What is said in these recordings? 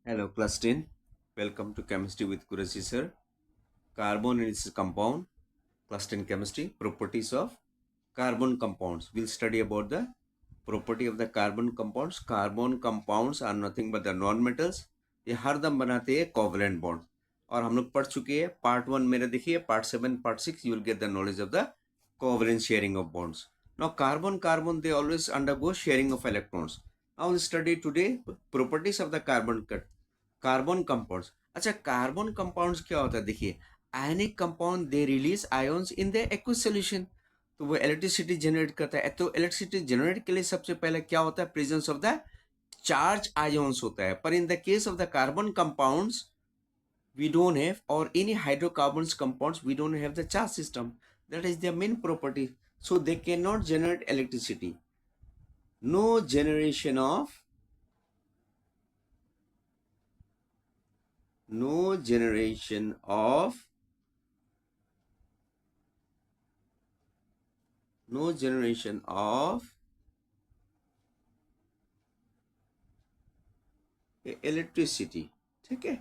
Hello, class 10. Welcome to Chemistry with Kurasi sir. Carbon and its compound. Class 10 Chemistry. Properties of carbon compounds. We'll study about the property of the carbon compounds. Carbon compounds are nothing but the non-metals. ये हरदम बनाते हैं covalent bond और हम लोग पढ़ चुके हैं पार्ट 1 मेरा देखिए part 7 part 6 you will get the knowledge of the covalent sharing of bonds. Now carbon they always undergo sharing of electrons. Now we'll study today properties of the carbon compounds. अच्छा, carbon compounds क्या होता है देखिए, ionic compound they release ions in the aqueous solution, तो वो electricity generate करता है। तो इलेक्ट्रिसिटी जनरेट के लिए सबसे पहले क्या होता है, presence of the charge ions होता है। पर in the case of the carbon compounds we don't have, or any hydrocarbons compounds we don't have the charge system. That is their main property, so they cannot generate electricity. No generation of no generation of no generation of electricity. ठीक है?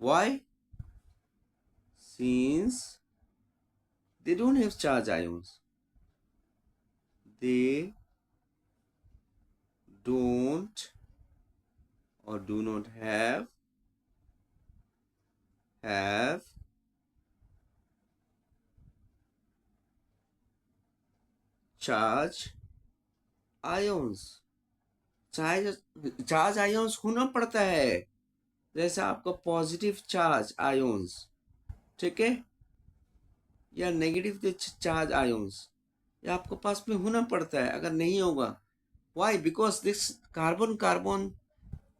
Why? Since they don't have charge ions, they don't or do not have charge ions. Charge charge ions होना पड़ता है, जैसे आपका positive charge ions, ठीक है, या नेगेटिव चार्ज आयोन्स, ये आपको पास में होना पड़ता है। अगर नहीं होगा, why? Because this carbon carbon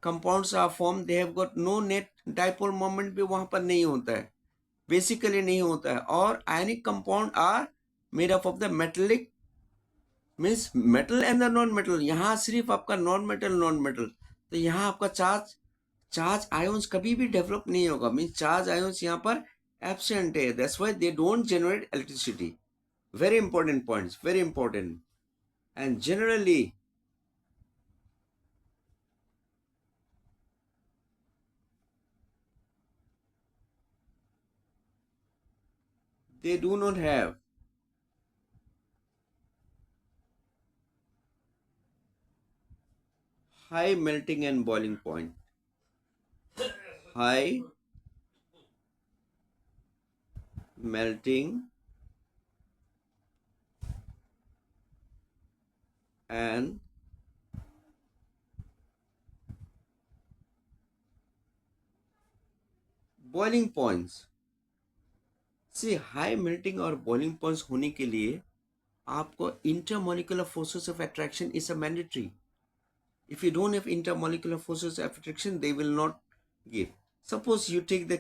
compounds are form, they have got no net dipole moment भी वहां पर नहीं होता है, बेसिकली नहीं होता है। और ionic compound are made up of the metallic, means metal and the non metal. यहाँ सिर्फ आपका नॉन मेटल, तो यहाँ आपका चार्ज चार्ज आयोन्स कभी भी डेवलप नहीं होगा, मीन्स चार्ज आयोन्स यहाँ पर एब्सेंट है। That's why they don't generate electricity. Very important points, very important. And generally they do not have high melting and boiling point. High melting and boiling points. See, high melting और boiling points होने के लिए आपको intermolecular forces of attraction is a mandatory. If you don't have intermolecular forces of attraction, they will not give. Suppose you take the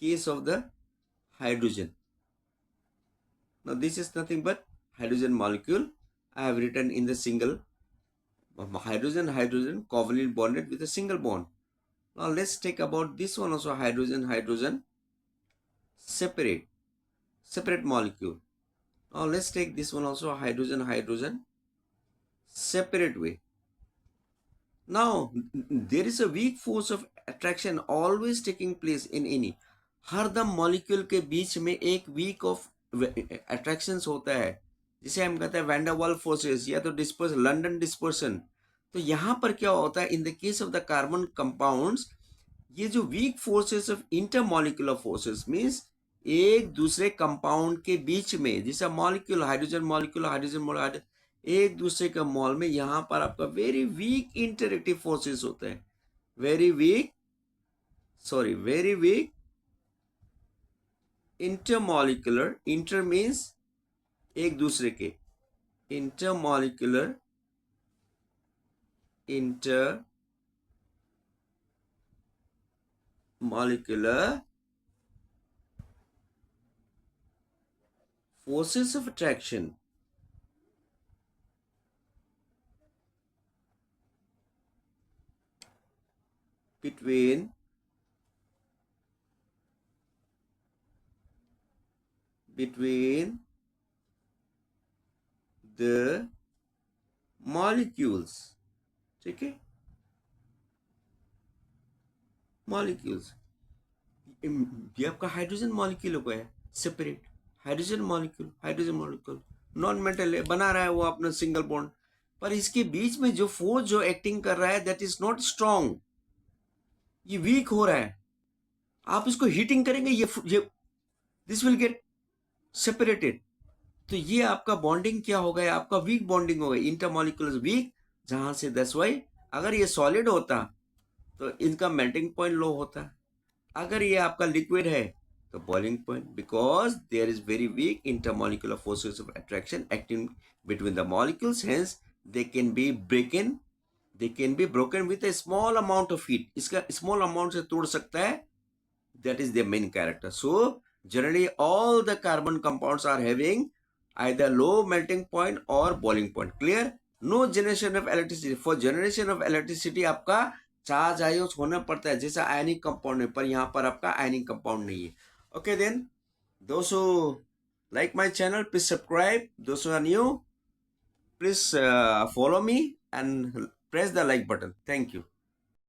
case of the hydrogen. Now this is nothing but hydrogen molecule. I have written in the single hydrogen covalent bonded with a single bond. Now let's take about this one also, hydrogen separate molecule. Now let's take this one also, hydrogen separate way. Now there is a weak force of attraction always taking place in any, हर दम molecule के बीच में एक week of attraction होता है, जिसे हम कहते हैं वैंडरवाल फोर्सेस या तो डिस्पर्स लंडन डिस्पर्सन। तो यहाँ पर क्या होता है, in the case of the carbon compounds, ये जो weak forces of intermolecular forces means एक दूसरे कंपाउंड के बीच में, जैसा मॉलिक्यूल हाइड्रोजन मॉलिक्यूल एक दूसरे का मॉल में, यहां पर आपका वेरी वीक इंटरेक्टिव फोर्सेस होते हैं, very weak intermolecular, inter means एक दूसरे के, intermolecular forces of attraction between the molecules, ठीक है, मॉलिक्यूल्स। ये आपका हाइड्रोजन मॉलिक्यूल हो गया separate, hydrogen molecule non metal है, बना रहा है वो अपना सिंगल बॉन्ड, पर इसके बीच में जो फोर्स जो एक्टिंग कर रहा है दैट इज नॉट स्ट्रॉन्ग, ये वीक हो रहा है। आप इसको हीटिंग करेंगे, ये दिस विल गेट सेपरेटेड। तो ये आपका बॉन्डिंग क्या हो गया, आपका वीक बॉन्डिंग हो गया, इंटरमॉलिक्यूलर वीक, जहां से दैट्स व्हाई अगर ये सॉलिड होता तो इनका मेल्टिंग पॉइंट लो होता, अगर ये आपका लिक्विड है तो boiling point, because there is very weak intermolecular forces of attraction acting between the molecules, hence they can be broken with a small amount of heat. इसका स्मॉल अमाउंट से तोड़ सकता है, that is their main character. So generally all the carbon compounds are having either low melting point or boiling point. Clear? No generation of electricity. For generation of electricity आपका charge ions होना पड़ता है जैसा ionic compound है, पर यहाँ पर आपका आयनिक कंपाउंड नहीं है। Okay then, those who like my channel, please subscribe. Those who are new, please follow me and press the like button. Thank you.